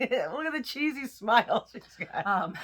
Look at the cheesy smile she's got.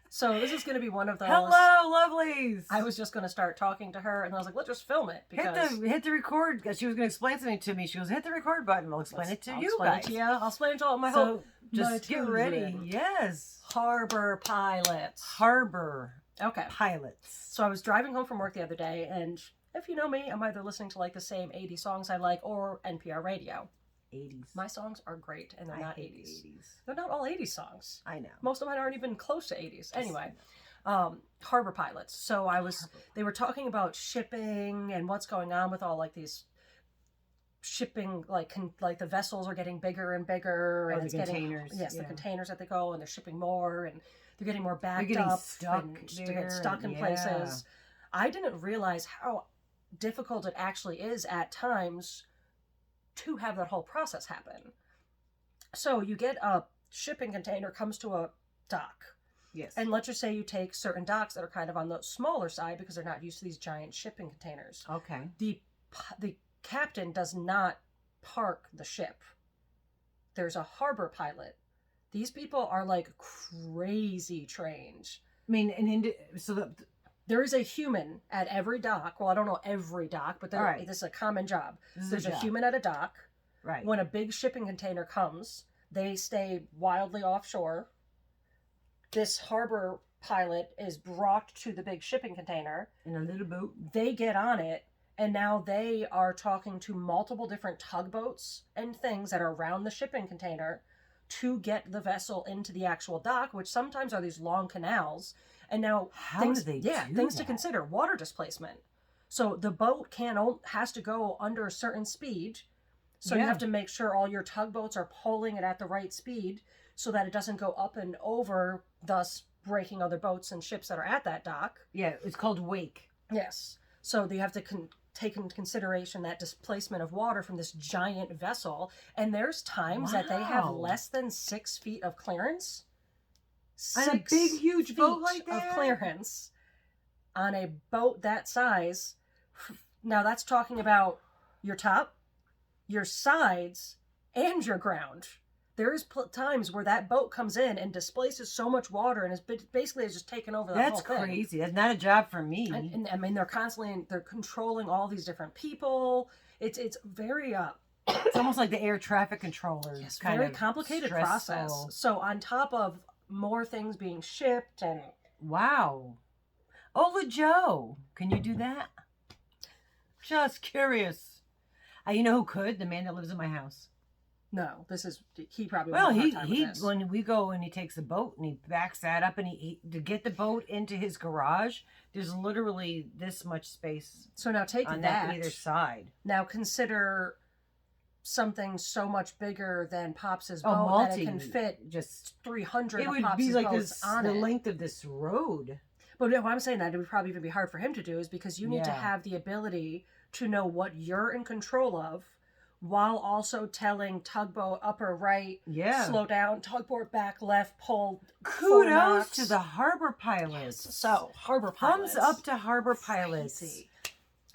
So this is going to be one of those. Hello, lovelies. I was just going to start talking to her, and I was like, let's just film it. Because Hit the record. She was going to explain something to me. She goes, hit the record button. We'll explain it to you guys. I'll explain it to all my So whole. just get ready. Yes. Harbor pilots. Harbor Okay. pilots. So I was driving home from work the other day, and if you know me, I'm either listening to like the same 80 songs I like or NPR radio. 80s. My songs are great, and they're not 80s. 80s. They're not all 80s songs. I know. Most of mine aren't even close to 80s. Anyway, harbor pilots. So they were talking about shipping and what's going on with all like these shipping, like the vessels are getting bigger and bigger, and the it's containers. the containers that they go, and they're shipping more, and they're getting more backed getting up, stuck and there, they get stuck in places. I didn't realize how difficult it actually is at times to have that whole process happen. So you get a shipping container comes to a dock. Yes. And let's just say you take certain docks that are kind of on the smaller side because they're not used to these giant shipping containers. Okay. The captain does not park the ship. There's a harbor pilot. These people are like crazy trained. I mean, there is a human at every dock. Well, I don't know every dock, but this is a common job. There's a human at a dock. Right. When a big shipping container comes, they stay wildly offshore. This harbor pilot is brought to the big shipping container. In a little boat. They get on it, and now they are talking to multiple different tugboats and things that are around the shipping container to get the vessel into the actual dock, which sometimes are these long canals. And now things to consider: water displacement. So the boat has to go under a certain speed. So you have to make sure all your tugboats are pulling it at the right speed so that it doesn't go up and over, thus breaking other boats and ships that are at that dock. Yeah, it's called wake. Yes. So you have to take into consideration that displacement of water from this giant vessel. And there's times that they have less than 6 feet of clearance. On a big, huge boat like that? Of clearance on a boat that size. Now that's talking about your top, your sides, and your ground. There's times where that boat comes in and displaces so much water and is basically just taken over the whole thing. That's crazy. That's not a job for me. And I mean, they're controlling all these different people. It's very it's almost like the air traffic controllers. Yes, very complicated process. So on top of more things being shipped and wow. Ola Joe, can you do that? Just curious. You know who could? The man that lives in my house. No, he probably. Well, he when we go and he takes the boat and he backs that up and he to get the boat into his garage. There's literally this much space. So now take on that either side. Now consider something so much bigger than Pops' boat that it can fit just 300. It would be like the length of this road. But why I'm saying that it would probably even be hard for him to do is because you need to have the ability to know what you're in control of, while also telling tugboat upper right, slow down, tugboat back left, pull. Kudos to the harbor pilots. So harbor pilots. Thumbs up to harbor pilots. Crazy.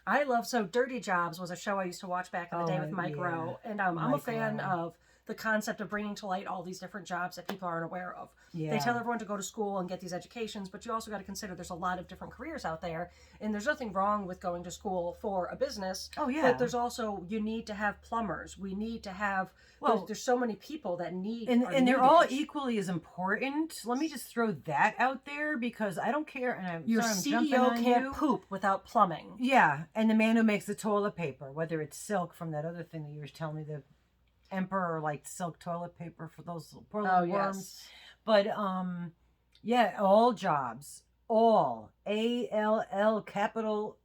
I love Dirty Jobs was a show I used to watch back in the day with Mike Rowe, and I'm a fan of the concept of bringing to light all these different jobs that people aren't aware of. Yeah. They tell everyone to go to school and get these educations, but you also got to consider there's a lot of different careers out there, and there's nothing wrong with going to school for a business. Oh, yeah. But there's also, you need to have plumbers. We need to have, there's so many people that need. And they're all equally as important. Let me just throw that out there because I don't care. And Your CEO can't poop without plumbing. Yeah. And the man who makes the toilet paper, whether it's silk from that other thing that you were telling me, the Emperor like silk toilet paper for those poor little worms. Yes. But all jobs, all ALL capital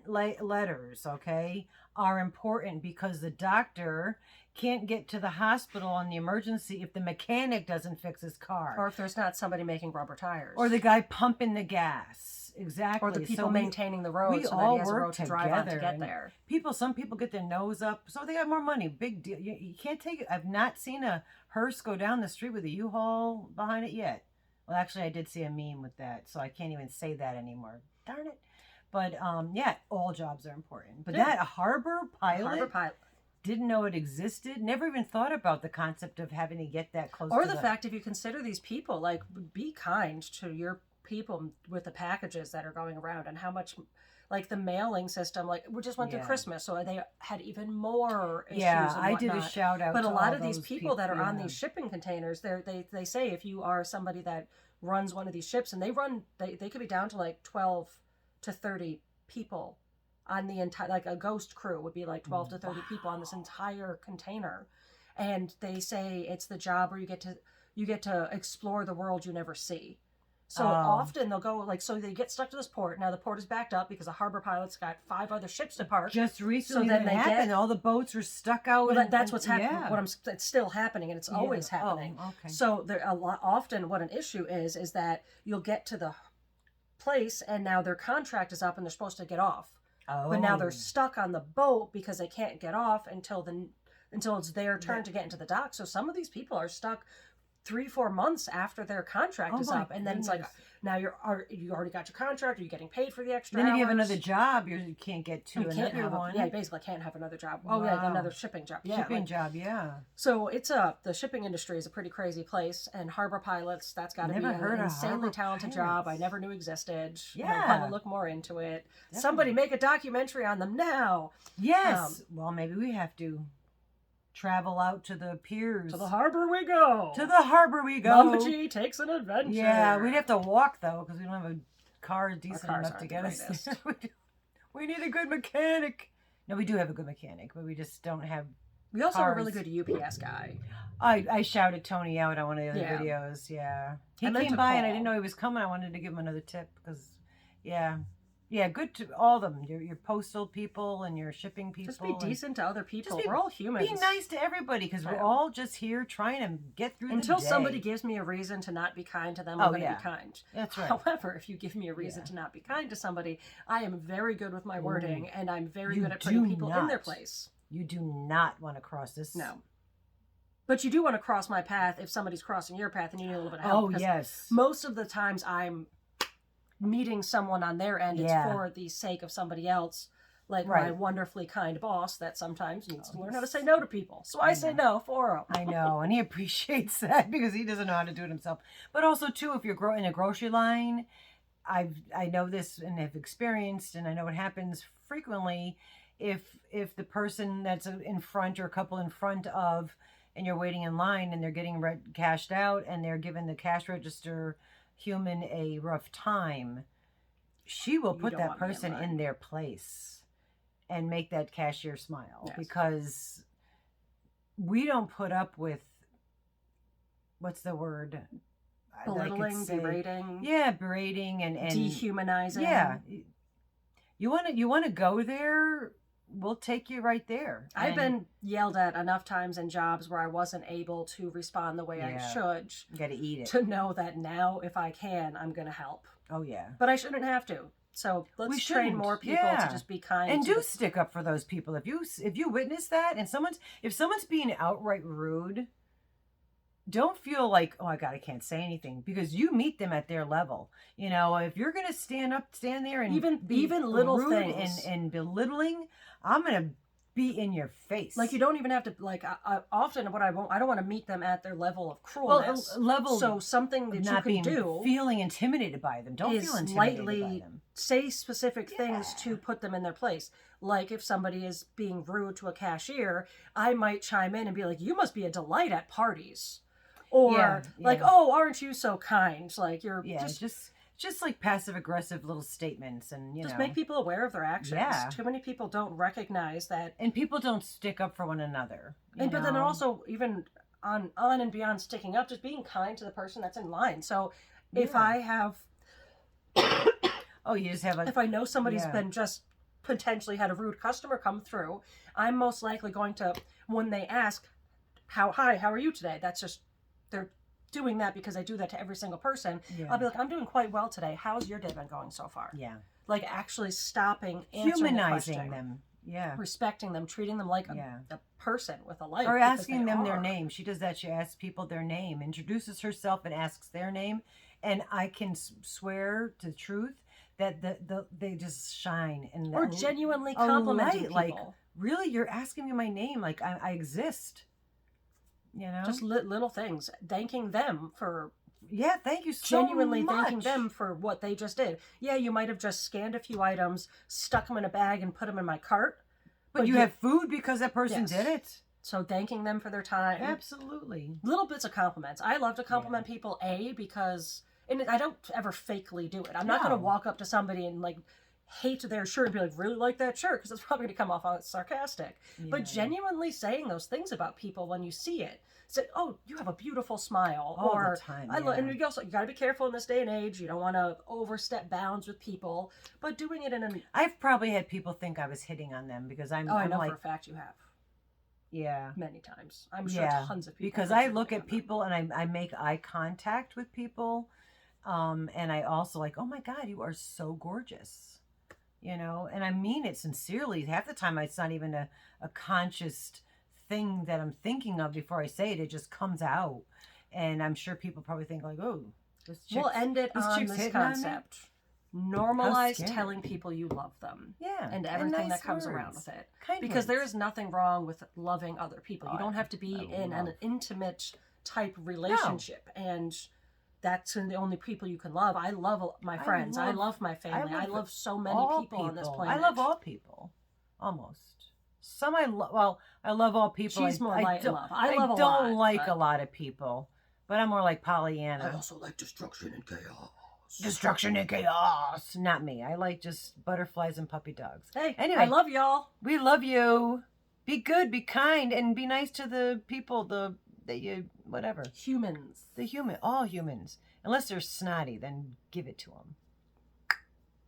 letters, okay, are important because the doctor can't get to the hospital on the emergency if the mechanic doesn't fix his car, or if there's not somebody making rubber tires, or the guy pumping the gas. Exactly. Or the people maintaining the road so that he has a road to drive on to get there. Some people get their nose up, so they got more money. Big deal. You can't take it. I've not seen a hearse go down the street with a U-Haul behind it yet. Well, actually, I did see a meme with that, so I can't even say that anymore. Darn it. But, all jobs are important. But that, a harbor pilot? didn't know it existed, never even thought about the concept of having to get that close Or to the fact, if you consider these people, like, be kind to your people with the packages that are going around, and how much, like, the mailing system, like, we just went through Christmas, so they had even more issues. Yeah, and I did a whatnot. shout out But to a lot all of these those people that are on yeah. these shipping containers, they say if you are somebody that runs one of these ships, and they could be down to like 12 to 30 people on the entire, like a ghost crew would be like 12 to 30 people on this entire container. And they say it's the job where you get to explore the world you never see. So often they'll go, like, so they get stuck to this port. Now the port is backed up because the harbor pilot's got 5 other ships to park. Just recently, so then that happened. All the boats are stuck out. Well, that's what's happening. Yeah. It's still happening, and it's always happening. Oh, okay. So often what an issue is that you'll get to the place, and now their contract is up, and they're supposed to get off. But now they're stuck on the boat because they can't get off until it's their turn to get into the dock. So some of these people are stuck 3-4 months after their contract is up, and then it's like, now you already got your contract. Are you getting paid for the extra Then if hours? you have another job, you can't get to another one. Yeah, you basically can't have another job. Oh yeah, another shipping job. Yeah, shipping job. Yeah. So the shipping industry is a pretty crazy place, and harbor pilots, that's got to be an insanely talented job. I never knew existed. Yeah, I'm gonna look more into it. Definitely. Somebody make a documentary on them now. Yes. Well, maybe we have to travel out to the piers. To the harbor we go. To the harbor we go. Mama G takes an adventure. Yeah, we'd have to walk though because we don't have a car decent enough to get us there. We need a good mechanic. No, we do have a good mechanic, but we just don't have. We also have a really good UPS guy. I shouted Tony out on one of the other videos. Yeah, he came by and I didn't know he was coming. I wanted to give him another tip because, yeah, good to all of them. Your postal people and your shipping people. Just be decent to other people. We're all humans. Be nice to everybody because we're all just here trying to get through until the day. Somebody gives me a reason to not be kind to them. I'm going to be kind. That's right. However, if you give me a reason to not be kind to somebody, I am very good with my wording, and I'm very good at putting people in their place. You do not want to cross this. No. But you do want to cross my path if somebody's crossing your path and you need a little bit of help. Oh, yes. Most of the times I'm meeting someone on their end, it's for the sake of somebody else, like my wonderfully kind boss that sometimes needs to learn how to say no to people. So I say no for him. I know, and he appreciates that because he doesn't know how to do it himself. But also, too, if you're in a grocery line, I know this and have experienced, and I know it happens frequently, if the person that's in front or a couple in front of, and you're waiting in line and they're getting cashed out and they're giving the cash register human a rough time, she will put that person in their place and make that cashier smile because we don't put up with, what's the word? Belittling, berating. Yeah, berating and dehumanizing. Yeah. You want to go there, we'll take you right there. I've been yelled at enough times in jobs where I wasn't able to respond the way I should. You got to eat it. To know that now, if I can, I'm going to help. Oh, yeah. But I shouldn't have to. So let's train more people to just be kind. And do stick up for those people. If you witness that and if someone's being outright rude, don't feel like, oh, I can't say anything, because you meet them at their level. You know, if you're going to stand there and even little rude things and belittling, I'm going to be in your face. Like, you don't even have to, like, often what I don't want to meet them at their level of cruelness. So something that you can do, feeling intimidated by them. Don't feel intimidated by them. Say specific things to put them in their place. Like, if somebody is being rude to a cashier, I might chime in and be like, you must be a delight at parties. Or like, oh, aren't you so kind? Like, you're just like passive aggressive little statements, and just make people aware of their actions. Yeah. Too many people don't recognize that, and people don't stick up for one another. But then also, even on and beyond sticking up, just being kind to the person that's in line. So if I have, if I know somebody's been just potentially had a rude customer come through, I'm most likely going to, when they ask, how are you today? That's just, they're doing that because I do that to every single person. I'll be like, I'm doing quite well today. How's your day been going so far? Yeah. Like, actually stopping, answering humanizing them. Yeah. Respecting them, treating them like a person with a life. Or asking them their name. She does that. She asks people their name, introduces herself and asks their name. And I can swear to the truth that they just shine and or genuinely complimenting people. Like, really, you're asking me my name? Like I exist. You know, just little things. Thanking them for. Yeah, thank you so genuinely much. Thanking them for what they just did. Yeah, you might have just scanned a few items, stuck them in a bag, and put them in my cart. But you have food because that person did it. So thanking them for their time. Absolutely. Little bits of compliments. I love to compliment people, because... And I don't ever fakely do it. I'm not going to walk up to somebody and, like, hate their shirt and be like, really like that shirt? Because it's probably going to come off as sarcastic. Yeah. But genuinely saying those things about people when you see it. Say, oh, you have a beautiful smile. All the time, and you also, you got to be careful in this day and age. You don't want to overstep bounds with people. But doing it in an... I've probably had people think I was hitting on them because I'm I know like, for a fact you have. Yeah. Many times. I'm sure tons of people. Because I look at people and I make eye contact with people. And I also like, oh my God, you are so gorgeous. You know, and I mean it sincerely. Half the time it's not even a conscious thing that I'm thinking of before I say it. It just comes out. And I'm sure people probably think like, oh, we'll end it on this concept. Normalize telling people you love them. Yeah. And everything that comes around with it. Because there is nothing wrong with loving other people. You don't have to be in an intimate type relationship. No. And that's the only people you can love. I love my friends. I love my family. I love so many people on this planet. I love all people. Almost. Some I love. Well, I love all people. She's more light love. I don't like a lot of people. But I'm more like Pollyanna. I also like destruction and chaos. Destruction and chaos. Not me. I like just butterflies and puppy dogs. Hey, anyway, I love y'all. We love you. Be good, be kind, and be nice to the people, whatever. Humans. All humans. Unless they're snotty, then give it to them.